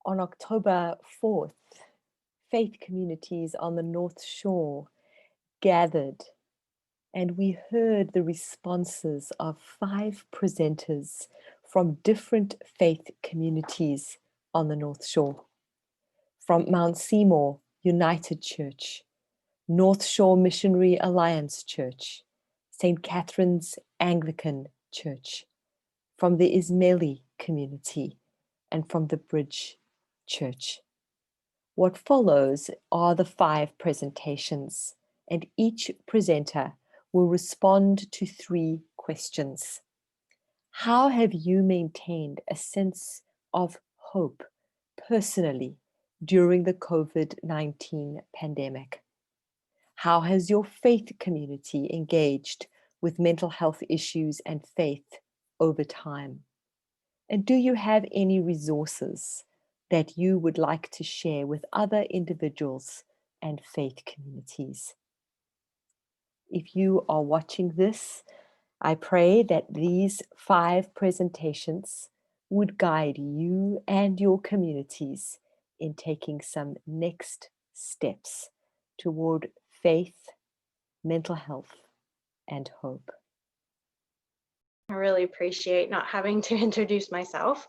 On October 4th, faith communities on the North Shore gathered, and we heard the responses of 5 presenters from different faith communities on the North Shore. From Mount Seymour United Church, North Shore Missionary Alliance Church, St. Catherine's Anglican Church, from the Ismaili community, and from the Bridge Church. What follows are the 5 presentations, and each presenter will respond to 3 questions. How have you maintained a sense of hope personally during the COVID-19 pandemic? How has your faith community engaged with mental health issues and faith over time? And do you have any resources that you would like to share with other individuals and faith communities? If you are watching this, I pray that these 5 presentations would guide you and your communities in taking some next steps toward faith, mental health, and hope. I really appreciate not having to introduce myself.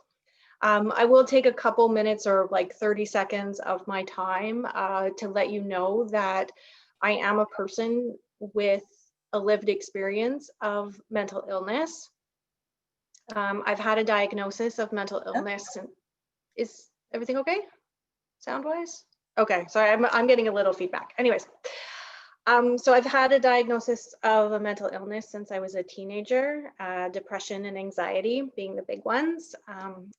I will take a couple minutes or like 30 seconds of my time to let you know that I am a person with a lived experience of mental illness. I've had a diagnosis of mental illness. Is everything okay? Sound-wise? Okay, sorry, I'm getting a little feedback. Anyways, so I've had a diagnosis of a mental illness since I was a teenager, depression and anxiety being the big ones,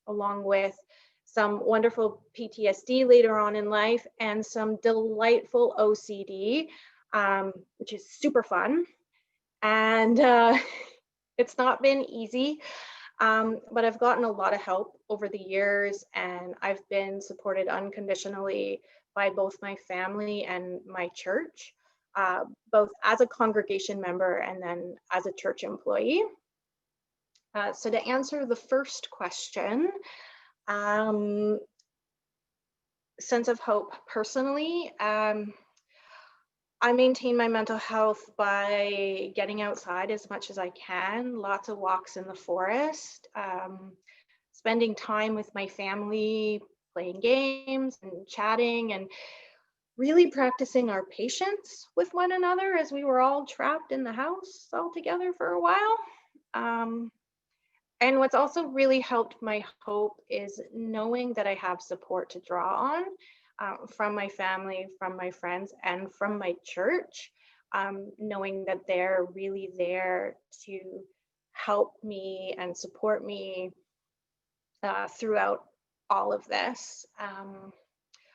along with some wonderful PTSD later on in life and some delightful OCD, which is super fun. And it's not been easy, but I've gotten a lot of help over the years, and I've been supported unconditionally by both my family and my church. Both as a congregation member and then as a church employee. So to answer the first question, sense of hope personally, I maintain my mental health by getting outside as much as I can, lots of walks in the forest, spending time with my family, playing games and chatting, and really practicing our patience with one another as we were all trapped in the house all together for a while. And what's also really helped my hope is knowing that I have support to draw on from my family, from my friends, and from my church, knowing that they're really there to help me and support me throughout all of this.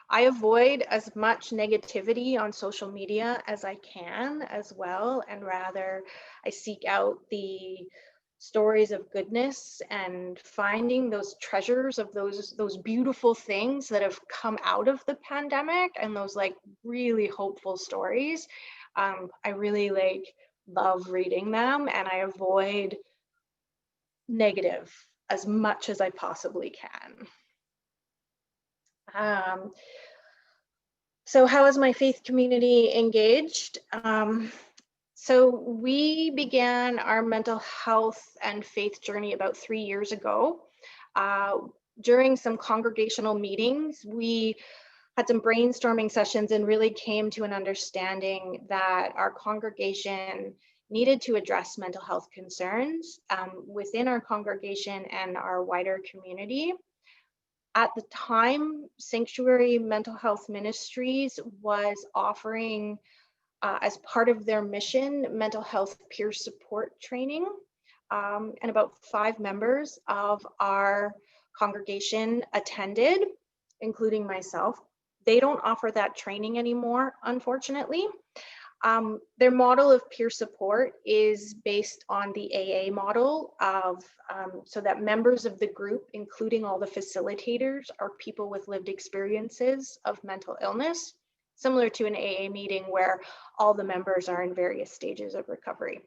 I avoid as much negativity on social media as I can as well, and rather I seek out the stories of goodness and finding those treasures of those beautiful things that have come out of the pandemic, and those like really hopeful stories. I really love reading them, and I avoid negative as much as I possibly can. So how is my faith community engaged? So we began our mental health and faith journey about 3 years ago. During some congregational meetings, we had some brainstorming sessions and really came to an understanding that our congregation needed to address mental health concerns within our congregation and our wider community. At the time, Sanctuary Mental Health Ministries was offering, as part of their mission, mental health peer support training, and about 5 members of our congregation attended, including myself. They don't offer that training anymore, unfortunately. Their model of peer support is based on the AA model of, so that members of the group, including all the facilitators, are people with lived experiences of mental illness, similar to an AA meeting where all the members are in various stages of recovery.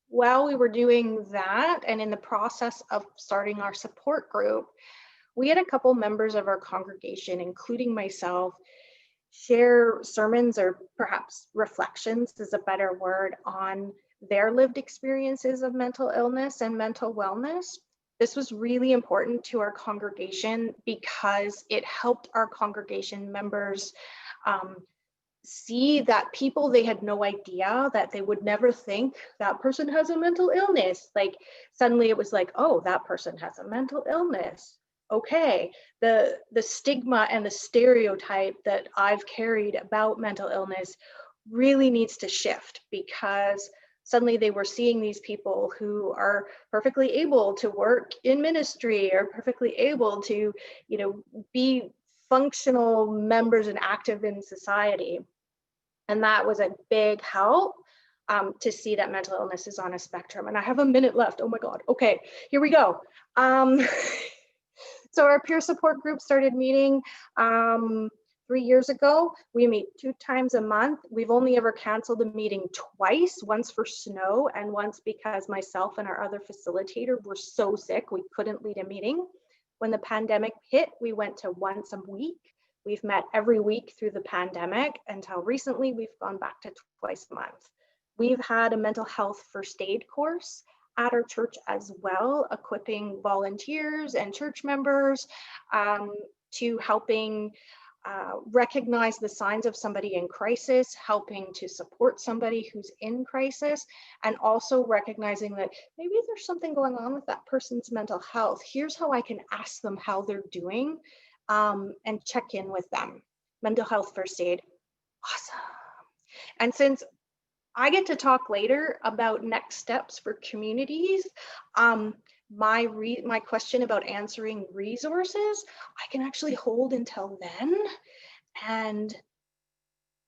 While we were doing that and in the process of starting our support group, we had a couple members of our congregation, including myself, share sermons, or perhaps reflections is a better word, on their lived experiences of mental illness and mental wellness. This was really important to our congregation because it helped our congregation members see that people they had no idea, that they would never think that person has a mental illness. Like suddenly it was like, oh, that person has a mental illness. Okay, the stigma and the stereotype that I've carried about mental illness really needs to shift, because suddenly they were seeing these people who are perfectly able to work in ministry, or perfectly able to, be functional members and active in society. And that was a big help, to see that mental illness is on a spectrum. And I have a minute left. Oh my God. Okay, here we go. So our peer support group started meeting 3 years ago. We meet 2 times a month. We've only ever canceled a meeting twice, once for snow and once because myself and our other facilitator were so sick we couldn't lead a meeting. When the pandemic hit, we went to once a week. We've met every week through the pandemic. Until recently, we've gone back to twice a month. We've had a mental health first aid course at our church as well, equipping volunteers and church members to helping recognize the signs of somebody in crisis, helping to support somebody who's in crisis, and also recognizing that maybe there's something going on with that person's mental health. Here's how I can ask them how they're doing, and check in with them. Mental health first aid, awesome. And since I get to talk later about next steps for communities, my question about answering resources, I can actually hold until then, and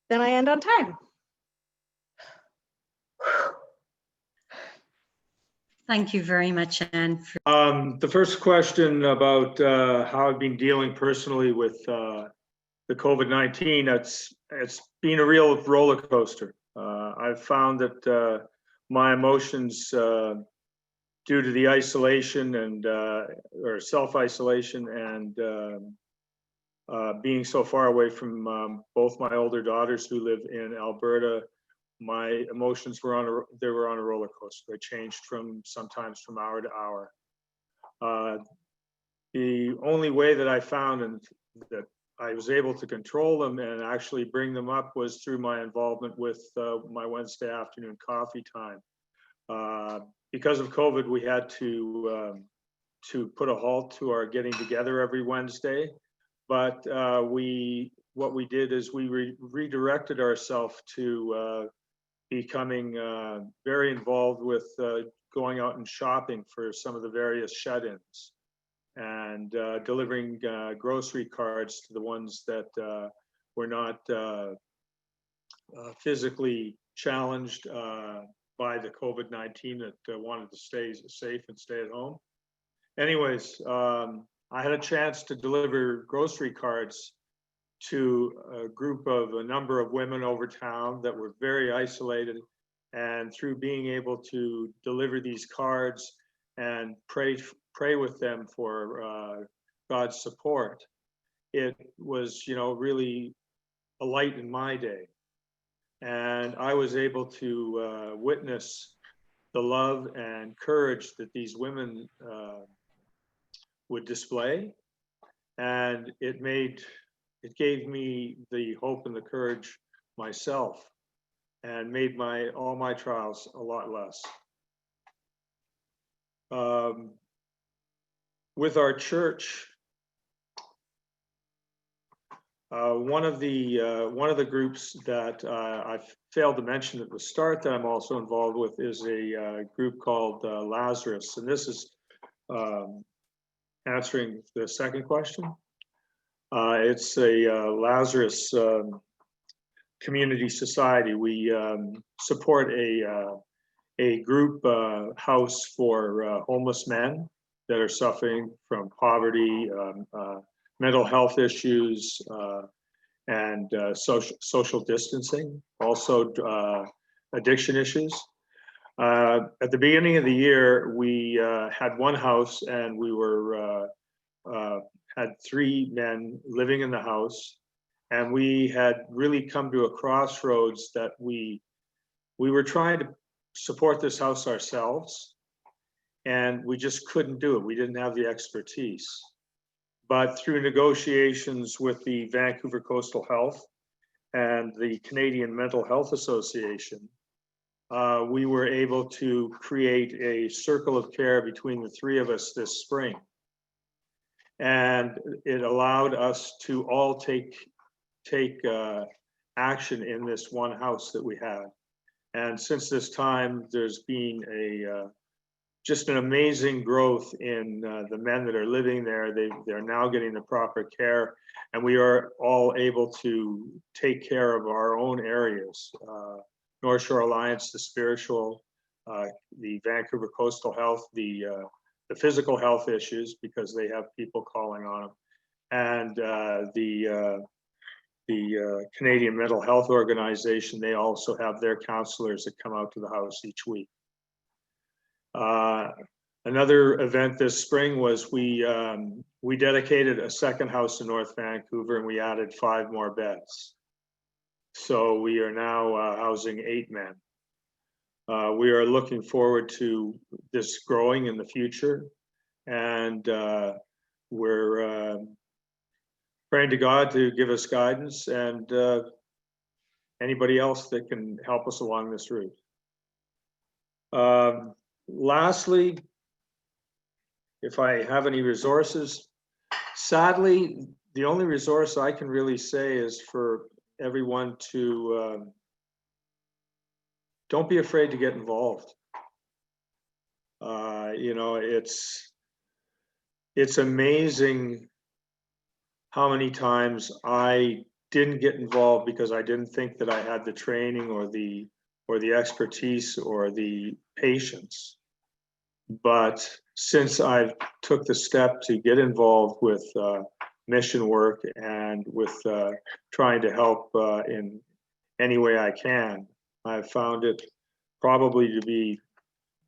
then I end on time. Thank you very much, Anne. The first question about how I've been dealing personally with the COVID-19, it's been a real roller coaster. I've found that my emotions, due to the isolation and or self-isolation and being so far away from both my older daughters who live in Alberta, my emotions were on a roller coaster. They changed sometimes from hour to hour. The only way that I found and that I was able to control them and actually bring them up was through my involvement with my Wednesday afternoon coffee time. Because of COVID, we had to put a halt to our getting together every Wednesday. But what we did is we redirected ourselves to becoming very involved with going out and shopping for some of the various shut-ins, and delivering grocery cards to the ones that were not physically challenged by the COVID-19, that wanted to stay safe and stay at home. Anyways, I had a chance to deliver grocery cards to a number of women over town that were very isolated, and through being able to deliver these cards and pray with them for God's support, it was, really a light in my day. And I was able to witness the love and courage that these women would display. And it gave me the hope and the courage myself, and made all my trials a lot less. With our church, one of the groups that I failed to mention at the start that I'm also involved with is a group called Lazarus, and this is answering the second question. It's a Lazarus community society. We support a group house for homeless men that are suffering from poverty, mental health issues, and social distancing, also addiction issues. At the beginning of the year, we had one house, and we were had 3 men living in the house, and we had really come to a crossroads that we were trying to support this house ourselves, and we just couldn't do it. We didn't have the expertise. But through negotiations with the Vancouver Coastal Health and the Canadian Mental Health Association, we were able to create a circle of care between the 3 of us this spring. And it allowed us to all take action in this one house that we had. And since this time, there's been just an amazing growth in the men that are living there. They're now getting the proper care, and we are all able to take care of our own areas. North Shore Alliance, the spiritual, the Vancouver Coastal Health, the physical health issues, because they have people calling on them, and the Canadian Mental Health Organization. They also have their counselors that come out to the house each week. Another event this spring was we dedicated a second house in North Vancouver, and we added 5 more beds. So we are now housing 8 men. We are looking forward to this growing in the future, and we're praying to God to give us guidance, and anybody else that can help us along this route. Lastly, if I have any resources, sadly, the only resource I can really say is for everyone to don't be afraid to get involved. You know, it's amazing how many times I didn't get involved because I didn't think that I had the training or the expertise or the patience. But since I took the step to get involved with mission work and with trying to help in any way I can, I've found it probably to be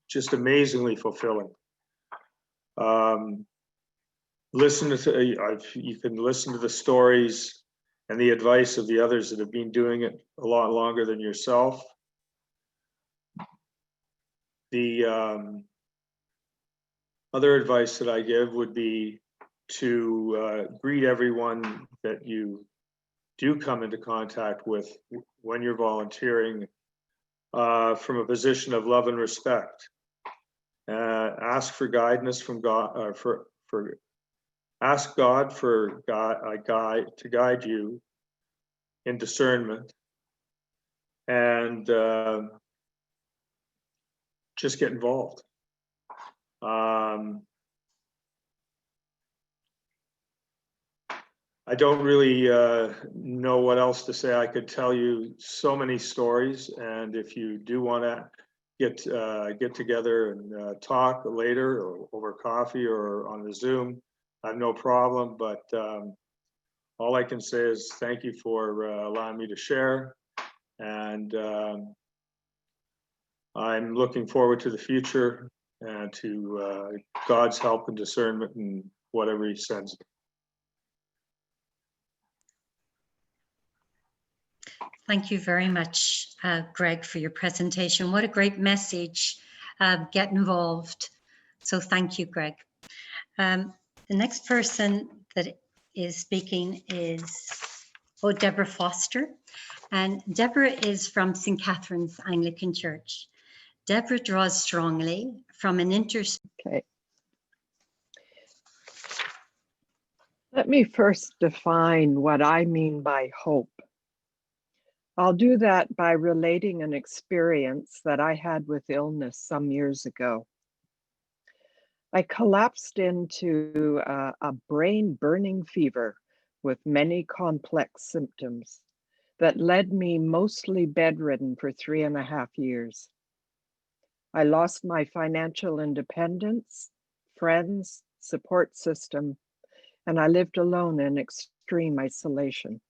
just amazingly fulfilling. You can listen to the stories and the advice of the others that have been doing it a lot longer than yourself. The other advice that I give would be to greet everyone that you do come into contact with when you're volunteering from a position of love and respect. Ask for guidance from God, ask God for a guide to guide you in discernment, and just get involved. I don't really know what else to say. I could tell you so many stories, and if you do want to get together and talk later, or over coffee or on the Zoom, I have no problem. But all I can say is thank you for allowing me to share, and I'm looking forward to the future and to God's help and discernment and whatever He sends. Thank you very much, Greg, for your presentation. What a great message. Get involved. So thank you, Greg. The next person that is speaking is Deborah Foster. And Deborah is from St. Catherine's Anglican Church. Deborah draws strongly from an Okay. Let me first define what I mean by hope. I'll do that by relating an experience that I had with illness some years ago. I collapsed into a brain-burning fever with many complex symptoms that led me mostly bedridden for 3.5 years. I lost my financial independence, friends, support system, and I lived alone in extreme isolation.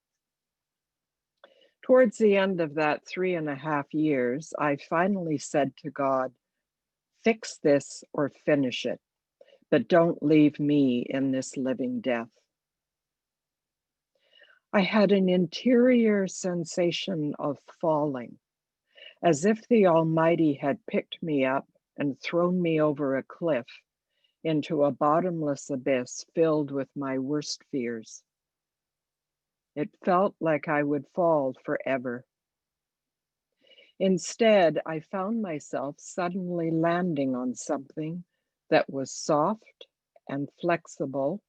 Towards the end of that 3.5 years, I finally said to God, fix this or finish it, but don't leave me in this living death. I had an interior sensation of falling, as if the Almighty had picked me up and thrown me over a cliff into a bottomless abyss filled with my worst fears. It felt like I would fall forever. Instead, I found myself suddenly landing on something that was soft and flexible,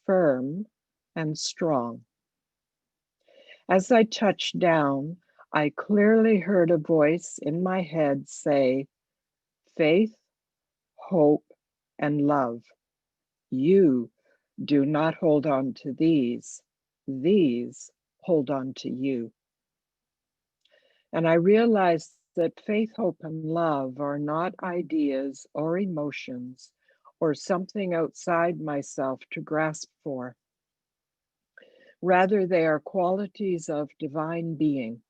firm and strong. As I touched down, I clearly heard a voice in my head say, "Faith, hope, and love. You do not hold on to these. These hold on to you." And I realized that faith, hope, and love are not ideas or emotions or something outside myself to grasp for. Rather, they are qualities of divine being,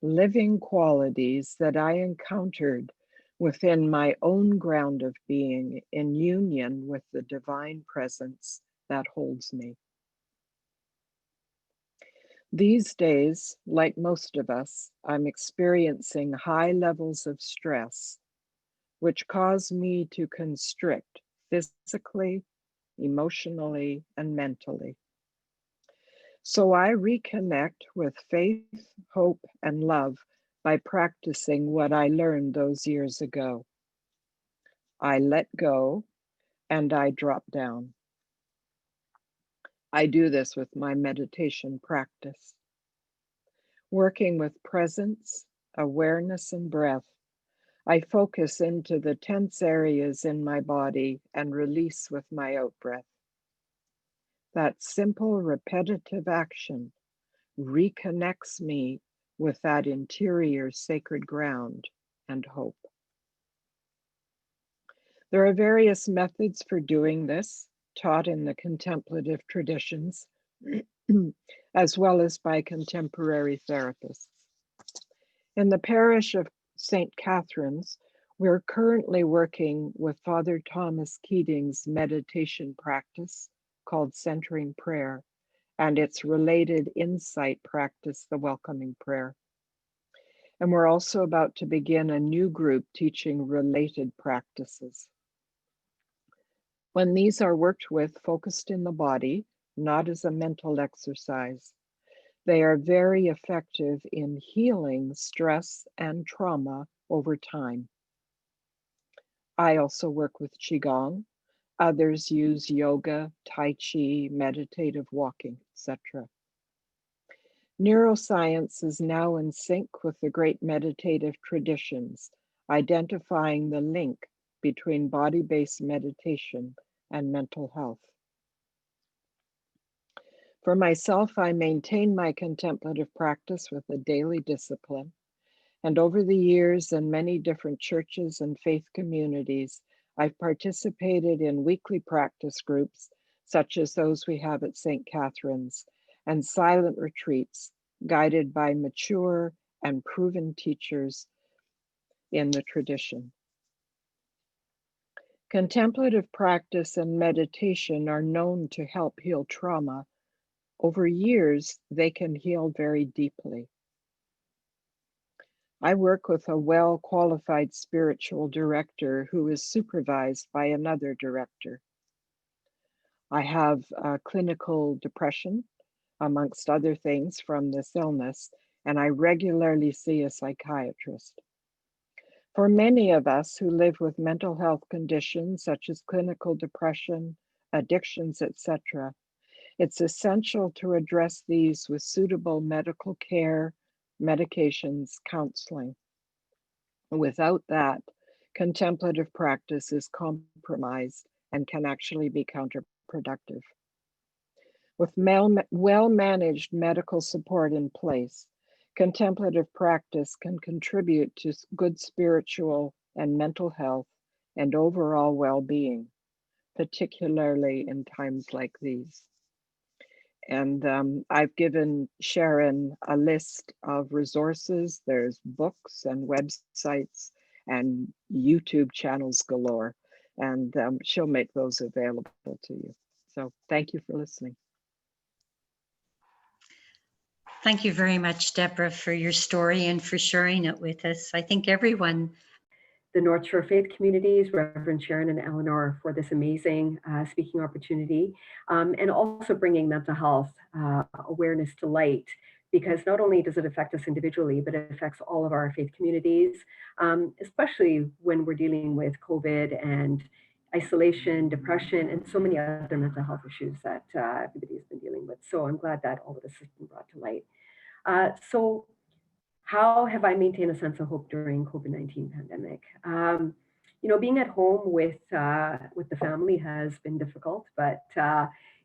living qualities that I encountered within my own ground of being in union with the divine presence that holds me. These days, like most of us, I'm experiencing high levels of stress, which cause me to constrict physically, emotionally, and mentally. So I reconnect with faith, hope, and love by practicing what I learned those years ago. I let go and I drop down. I do this with my meditation practice. Working with presence, awareness, and breath, I focus into the tense areas in my body and release with my out breath. That simple, repetitive action reconnects me with that interior sacred ground and hope. There are various methods for doing this, taught in the contemplative traditions, as well as by contemporary therapists. In the parish of St. Catherine's, we're currently working with Father Thomas Keating's meditation practice called Centering Prayer, and its related insight practice, the Welcoming Prayer. And we're also about to begin a new group teaching related practices. When these are worked with focused in the body, not as a mental exercise, they are very effective in healing stress and trauma over time. I also work with Qigong. Others use yoga, Tai Chi, meditative walking, etc. Neuroscience is now in sync with the great meditative traditions, identifying the link between body-based meditation and mental health. For myself, I maintain my contemplative practice with a daily discipline, and over the years in many different churches and faith communities, I've participated in weekly practice groups, such as those we have at St. Catherine's, and silent retreats guided by mature and proven teachers in the tradition. Contemplative practice and meditation are known to help heal trauma. Over years, they can heal very deeply. I work with a well-qualified spiritual director who is supervised by another director. I have clinical depression, amongst other things, from this illness, and I regularly see a psychiatrist. For many of us who live with mental health conditions such as clinical depression, addictions, etc., it's essential to address these with suitable medical care, medications, counseling. Without that, contemplative practice is compromised and can actually be counterproductive. With well-managed medical support in place, contemplative practice can contribute to good spiritual and mental health and overall well-being, particularly in times like these. And I've given Sharon a list of resources. There's books and websites and YouTube channels galore. and she'll make those available to you. So thank you for listening. Thank you very much, Deborah, for your story and for sharing it with us. I think everyone. The North Shore Faith Communities, Reverend Sharon and Eleanor, for this amazing speaking opportunity, and also bringing mental health awareness to light, because not only does it affect us individually, but it affects all of our faith communities, especially when we're dealing with COVID and isolation, depression, and so many other mental health issues that everybody's been dealing with. So I'm glad that all of this has been brought to light. So how have I maintained a sense of hope during COVID-19 pandemic? You know, being at home with the family has been difficult, but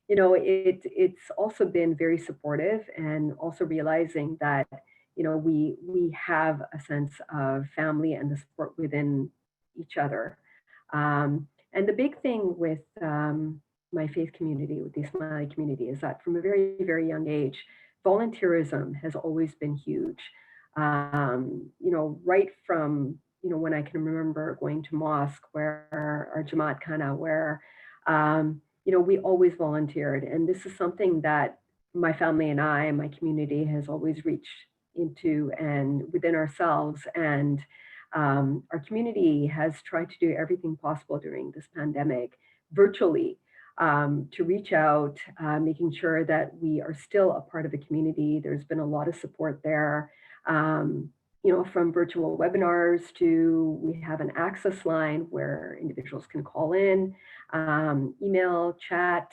you know, it's also been very supportive, and also realizing that, you know, we have a sense of family and the support within each other. And the big thing with my faith community, with the Somali community, is that from a very, very young age, volunteerism has always been huge. You know, right from, you know, when I can remember going to mosque, where our Jamaat Khana, where, you know, we always volunteered. And this is something that my family and I, and my community, has always reached into and within ourselves. And our community has tried to do everything possible during this pandemic virtually, to reach out, making sure that we are still a part of the community. There's been a lot of support there. You know, from virtual webinars to, we have an access line where individuals can call in, email, chat,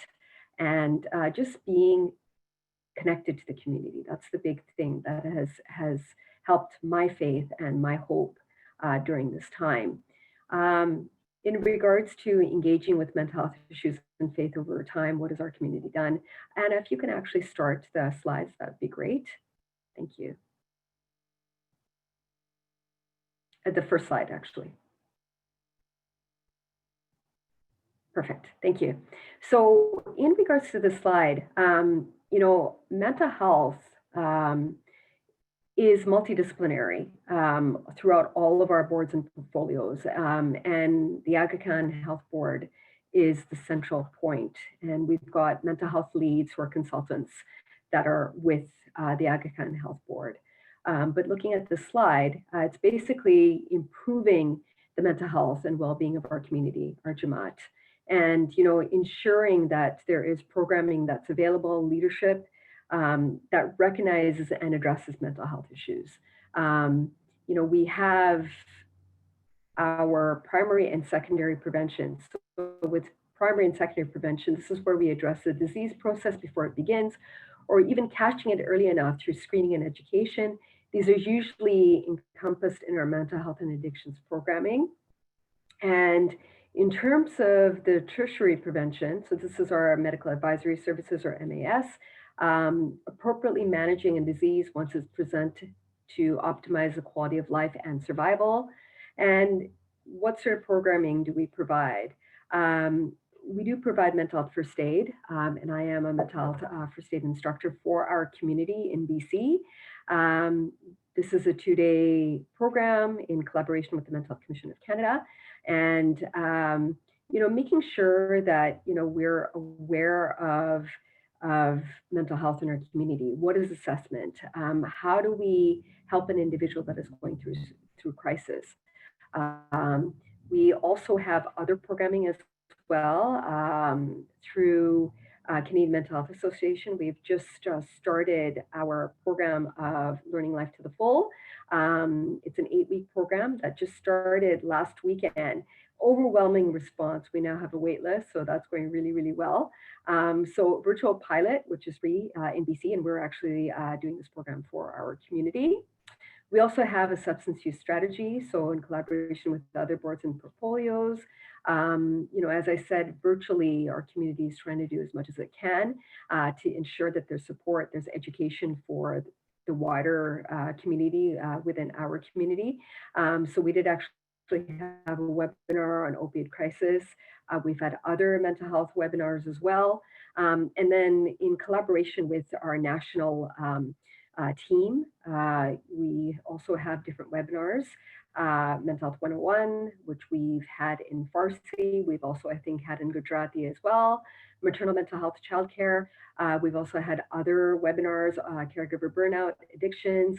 and just being connected to the community. That's the big thing that has helped my faith and my hope during this time. In regards to engaging with mental health issues and faith over time, what has our community done? And if you can actually start the slides, that would be great. Thank you. The first slide, actually. Perfect, thank you. So in regards to this slide, you know, mental health is multidisciplinary throughout all of our boards and portfolios. And the Anglican Health Board is the central point. And we've got mental health leads who are consultants that are with the Anglican Health Board. But looking at this slide, it's basically improving the mental health and well-being of our community, our Jamaat, and, you know, ensuring that there is programming that's available, leadership that recognizes and addresses mental health issues. You know, we have our primary and secondary prevention. So with primary and secondary prevention, this is where we address the disease process before it begins, or even catching it early enough through screening and education. These are usually encompassed in our mental health and addictions programming. And in terms of the tertiary prevention, so this is our medical advisory services, or MAS, appropriately managing a disease once it's presented to optimize the quality of life and survival. And what sort of programming do we provide? We do provide mental health first aid, and I am a mental health first aid instructor for our community in BC. This is a 2-day program in collaboration with the Mental Health Commission of Canada, and you know, making sure that, you know, we're aware of mental health in our community. What is assessment? How do we help an individual that is going through crisis? We also have other programming as well through Canadian Mental Health Association. We've just started our program of Learning Life to the Full. It's an 8-week program that just started last weekend. Overwhelming response. We now have a wait list, so that's going really, really well. So virtual pilot, which is free in BC, and we're actually doing this program for our community. We also have a substance use strategy, so in collaboration with other boards and portfolios. You know, as I said, virtually our community is trying to do as much as it can to ensure that there's support, there's education for the wider community within our community. So we did actually have a webinar on opioid crisis. We've had other mental health webinars as well. And then in collaboration with our national team, we also have different webinars. Mental Health 101, which we've had in Farsi. We've also, I think, had in Gujarati as well. Maternal mental health, childcare. We've also had other webinars, caregiver burnout, addictions,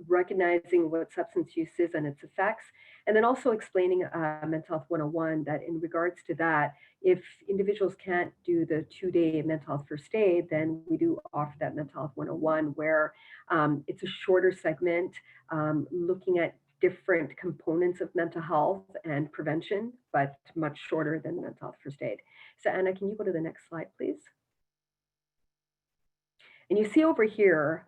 recognizing what substance use is and its effects, and then also explaining Mental Health 101, that in regards to that, if individuals can't do the 2-day mental health first aid, then we do offer that Mental Health 101, where it's a shorter segment looking at different components of mental health and prevention, but much shorter than mental health first aid. So Anna, can you go to the next slide, please? And you see over here,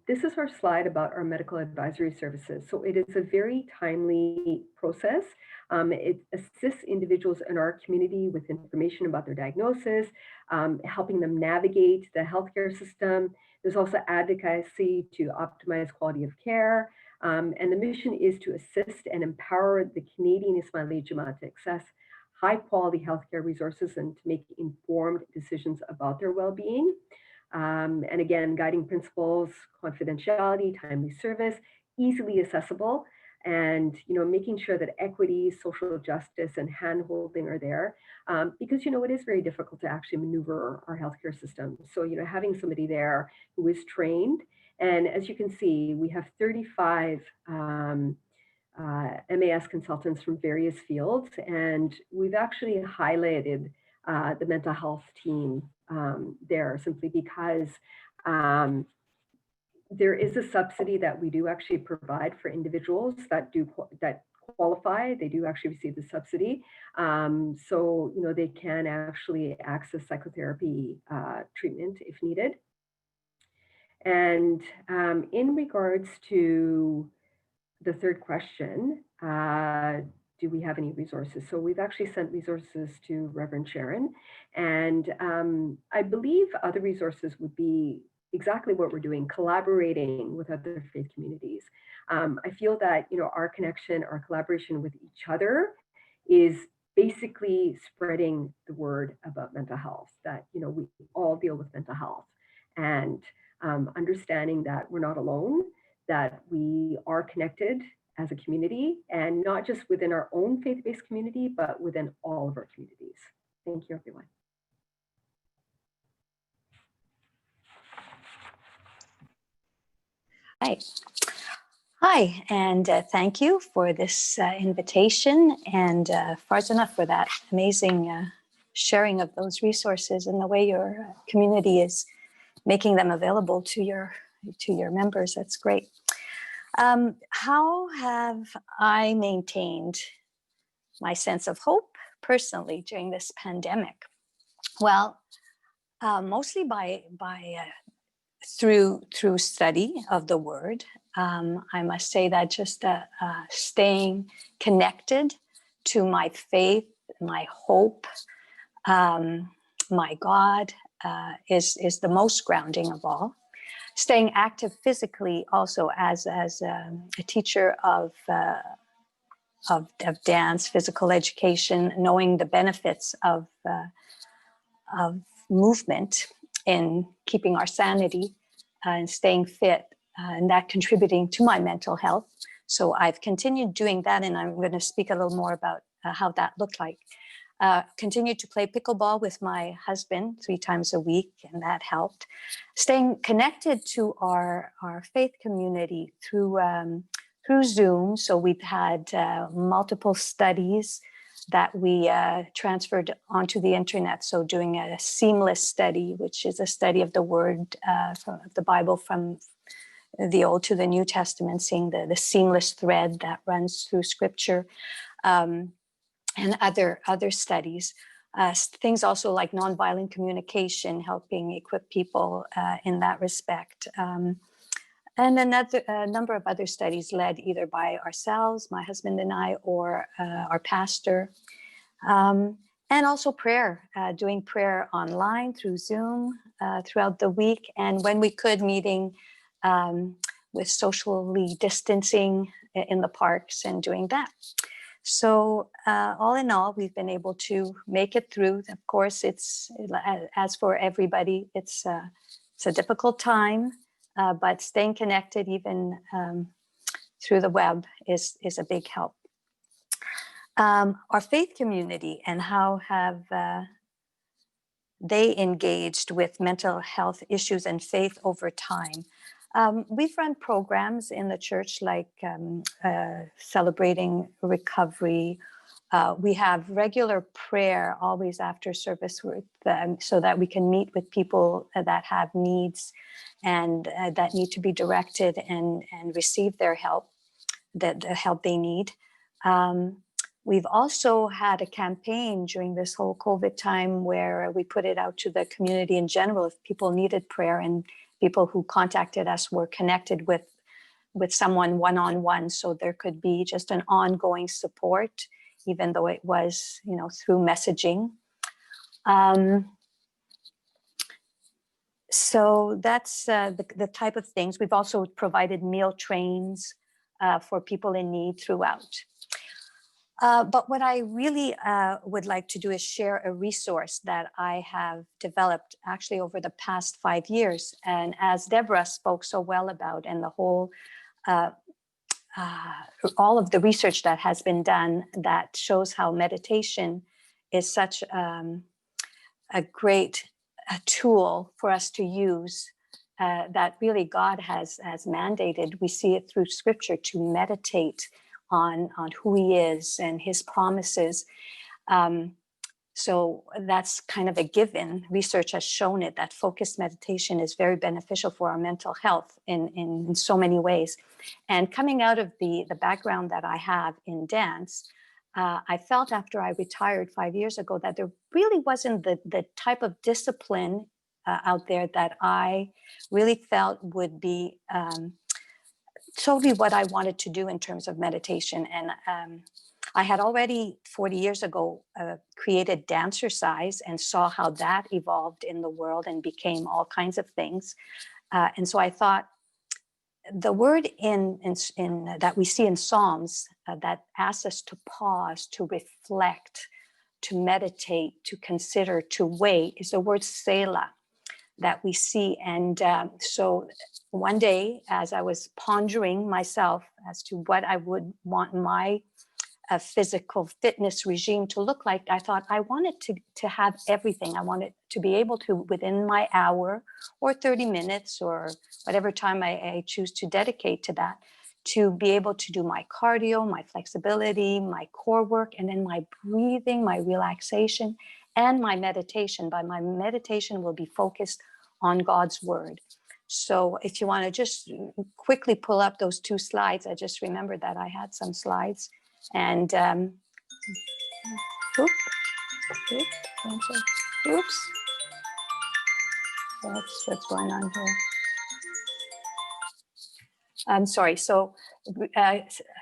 this is our slide about our medical advisory services. So it is a very timely process. It assists individuals in our community with information about their diagnosis, helping them navigate the healthcare system. There's also advocacy to optimize quality of care. And the mission is to assist and empower the Canadian Ismaili Jamaat to access high quality healthcare resources and to make informed decisions about their well-being. And again, guiding principles, confidentiality, timely service, easily accessible, and making sure that equity, social justice, and handholding are there, because it is very difficult to actually maneuver our healthcare system. So having somebody there who is trained, and as you can see, we have 35 MAS consultants from various fields, and we've actually highlighted the mental health team there simply because there is a subsidy that we do actually provide for individuals that qualify. They do actually receive the subsidy, so they can actually access psychotherapy treatment if needed. And in regards to the third question, do we have any resources? So we've actually sent resources to Reverend Sharon, and I believe other resources would be exactly what we're doing, collaborating with other faith communities. I feel that our connection, our collaboration with each other is basically spreading the word about mental health, that we all deal with mental health, and understanding that we're not alone, that we are connected as a community, and not just within our own faith-based community, but within all of our communities. Thank you, everyone. Hi, and thank you for this invitation, and Farzana for that amazing sharing of those resources and the way your community is making them available to your members. That's great. How have I maintained my sense of hope personally during this pandemic? Well, mostly through study of the Word. I must say that just staying connected to my faith, my hope, my God is the most grounding of all. Staying active physically also as a teacher of dance, physical education, knowing the benefits of movement in keeping our sanity and staying fit, and that contributing to my mental health. So I've continued doing that, and I'm going to speak a little more about how that looked like. Continued to play pickleball with my husband 3 times a week, and that helped. Staying connected to our faith community through Zoom. So we've had multiple studies that we transferred onto the internet. So doing a seamless study, which is a study of the Word from the Bible from the Old to the New Testament, seeing the seamless thread that runs through Scripture. And other studies, things also like nonviolent communication, helping equip people in that respect. And a number of other studies led either by ourselves, my husband and I, or our pastor. And also prayer, doing prayer online through Zoom throughout the week. And when we could, meeting with socially distancing in the parks and doing that. So all in all, we've been able to make it through. Of course, it's, as for everybody, it's a difficult time, but staying connected even through the web is a big help. Our faith community and how have they engaged with mental health issues and faith over time. We've run programs in the church like celebrating recovery. We have regular prayer always after service so that we can meet with people that have needs and that need to be directed and receive their help, the help they need. We've also had a campaign during this whole COVID time where we put it out to the community in general if people needed prayer, and people who contacted us were connected with someone one-on-one, so there could be just an ongoing support, even though it was, through messaging. So that's the type of things. We've also provided meal trains for people in need throughout. But what I really would like to do is share a resource that I have developed actually over the past 5 years. And as Deborah spoke so well about, and the whole, all of the research that has been done that shows how meditation is such a great tool for us to use, that really God has mandated. We see it through scripture to meditate on who he is and his promises. So that's kind of a given. Research has shown it, that focused meditation is very beneficial for our mental health in so many ways. And coming out of the background that I have in dance, I felt after I retired 5 years ago that there really wasn't the type of discipline out there that I really felt would be totally what I wanted to do in terms of meditation. And I had already 40 years ago created Dancercise and saw how that evolved in the world and became all kinds of things. And so I thought the word in that we see in Psalms that asks us to pause, to reflect, to meditate, to consider, to wait is the word Selah that we see. And so one day, as I was pondering myself as to what I would want my physical fitness regime to look like, I thought I wanted to have everything. I wanted to be able to, within my hour or 30 minutes or whatever time I choose to dedicate to that, to be able to do my cardio, my flexibility, my core work, and then my breathing, my relaxation, and my meditation. But my meditation will be focused on God's word. So if you want to just quickly pull up those 2 slides, I just remembered that I had some slides. And oops, that's what's going on here. I'm sorry. So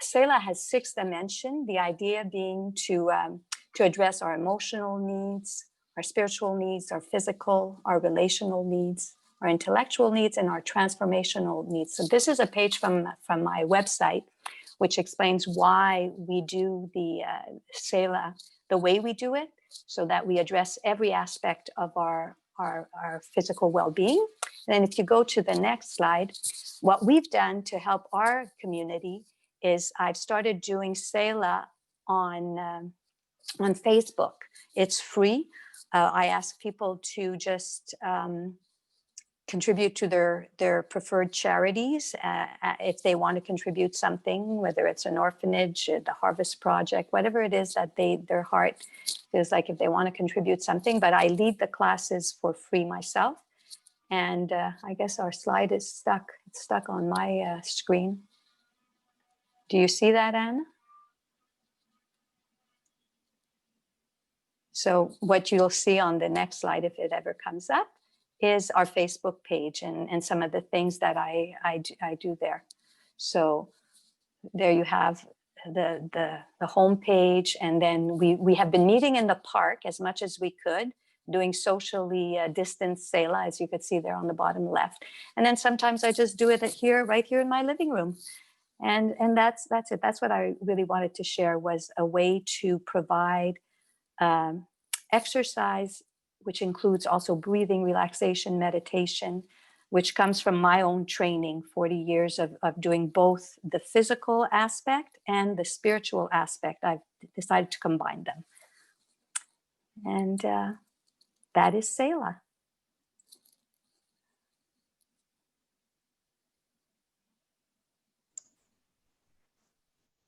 Selah has 6 dimensions, the idea being to address our emotional needs, our spiritual needs, our physical, our relational needs, our intellectual needs, and our transformational needs. So this is a page from my website, which explains why we do the Selah the way we do it, so that we address every aspect of our physical well-being. And then if you go to the next slide, what we've done to help our community is I've started doing Selah on Facebook. It's free. I ask people to just contribute to their preferred charities if they want to contribute something, whether it's an orphanage, the Harvest Project, whatever it is that their heart feels like, if they want to contribute something. But I lead the classes for free myself. And I guess our slide is stuck. It's stuck on my screen. Do you see that, Anna? So what you'll see on the next slide, if it ever comes up, is our Facebook page and some of the things that I do there. So there you have the home page, and then we have been meeting in the park as much as we could, doing socially distanced Selah, as you could see there on the bottom left. And then sometimes I just do it right here in my living room. And that's it. That's what I really wanted to share, was a way to provide exercise, which includes also breathing, relaxation, meditation, which comes from my own training, 40 years of doing both the physical aspect and the spiritual aspect. I've decided to combine them. And that is Selah.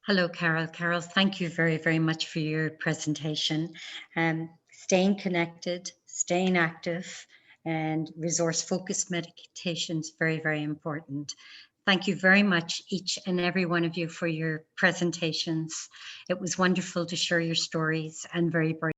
Hello, Carol. Carol, thank you very, very much for your presentation. Staying connected, staying active, and resource-focused meditation is very, very important. Thank you very much, each and every one of you, for your presentations. It was wonderful to share your stories and very brave.